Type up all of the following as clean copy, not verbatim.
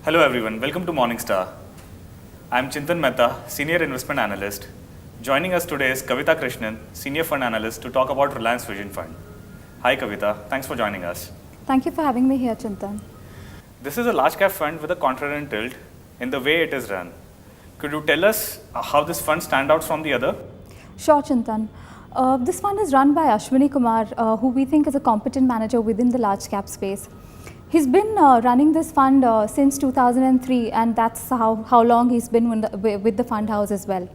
Hello everyone, welcome to Morningstar. I am Chintan Mehta, Senior Investment Analyst. Joining us today is Kavitha Krishnan, Senior Fund Analyst to talk about Reliance Vision Fund. Hi Kavitha, thanks for joining us. Thank you for having me here, Chintan. This is a large cap fund with a contrarian tilt in the way it is run. Could you tell us how this fund stands out from the other? Sure, Chintan. This fund is run by Ashwini Kumar, who we think is a competent manager within the large cap space. He's been running this fund since 2003, and that's how long he's been with the fund house as well.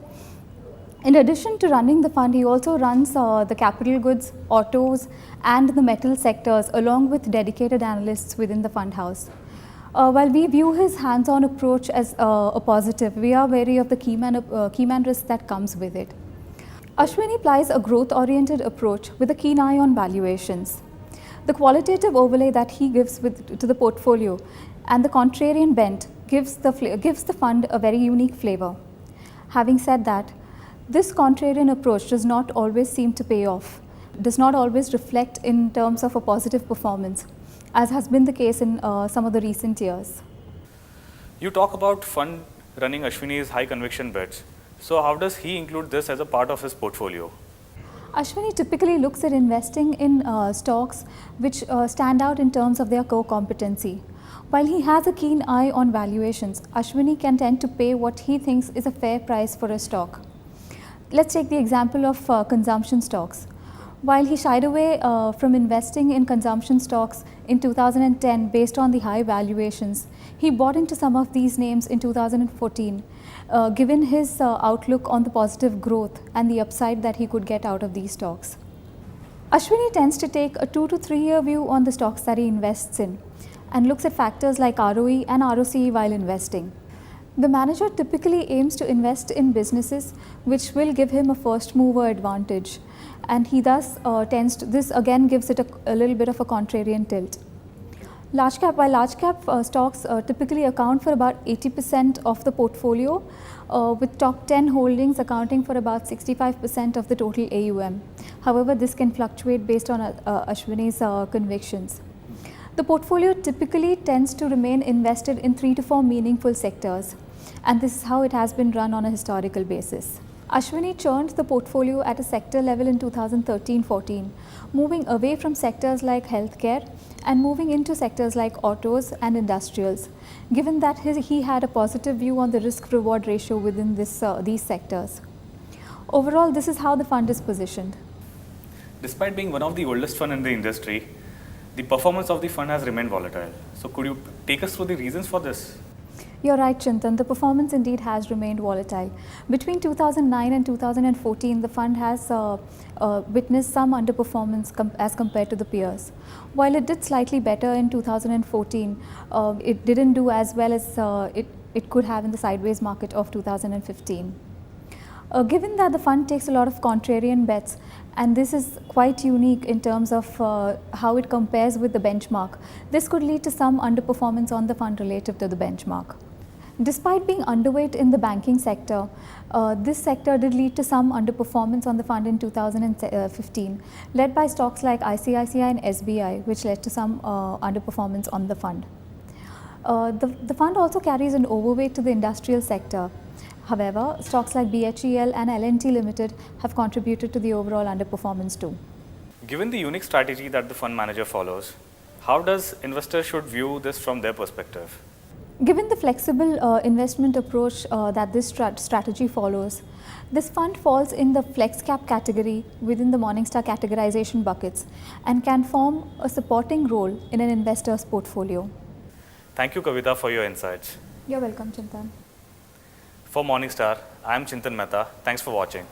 In addition to running the fund, he also runs the capital goods, autos, and the metal sectors, along with dedicated analysts within the fund house. While we view his hands-on approach as a positive, we are wary of the key man risk that comes with it. Ashwini applies a growth-oriented approach with a keen eye on valuations. The qualitative overlay that he gives to the portfolio and the contrarian bent gives the fund a very unique flavor. Having said that, this contrarian approach does not always seem to pay off, does not always reflect in terms of a positive performance, as has been the case in some of the recent years. You talk about fund running Ashwini's high conviction bets. So how does he include this as a part of his portfolio? Ashwini typically looks at investing in stocks which stand out in terms of their core competency. While he has a keen eye on valuations, Ashwini can tend to pay what he thinks is a fair price for a stock. Let's take the example of consumption stocks. While he shied away from investing in consumption stocks in 2010 based on the high valuations, he bought into some of these names in 2014, given his outlook on the positive growth and the upside that he could get out of these stocks. Ashwini tends to take a 2 to 3 year view on the stocks that he invests in and looks at factors like ROE and ROCE while investing. The manager typically aims to invest in businesses which will give him a first mover advantage, and he thus this again gives it a little bit of a contrarian tilt. While large cap stocks typically account for about 80% of the portfolio, with top 10 holdings accounting for about 65% of the total AUM. However, this can fluctuate based on Ashwini's convictions. The portfolio typically tends to remain invested in 3 to 4 meaningful sectors, and this is how it has been run on a historical basis. Ashwini churned the portfolio at a sector level in 2013-14, moving away from sectors like healthcare and moving into sectors like autos and industrials, given that he had a positive view on the risk-reward ratio within these sectors. Overall, this is how the fund is positioned. Despite being one of the oldest funds in the industry, the performance of the fund has remained volatile. So could you take us through the reasons for this? You're right, Chintan. The performance indeed has remained volatile. Between 2009 and 2014, the fund has witnessed some underperformance as compared to the peers. While it did slightly better in 2014, it didn't do as well as it could have in the sideways market of 2015. Given that the fund takes a lot of contrarian bets, and this is quite unique in terms of how it compares with the benchmark, this could lead to some underperformance on the fund relative to the benchmark. Despite being underweight in the banking sector, this sector did lead to some underperformance on the fund in 2015, led by stocks like ICICI and SBI, which led to some underperformance on the fund. The fund also carries an overweight to the industrial sector. However, stocks like BHEL and L&T Limited have contributed to the overall underperformance too. Given the unique strategy that the fund manager follows, how does investors should view this from their perspective? Given the flexible investment approach that this strategy follows, this fund falls in the flex cap category within the Morningstar categorization buckets and can form a supporting role in an investor's portfolio. Thank you, Kavitha, for your insights. You're welcome, Chintan. For Morningstar, I am Chintan Mehta. Thanks for watching.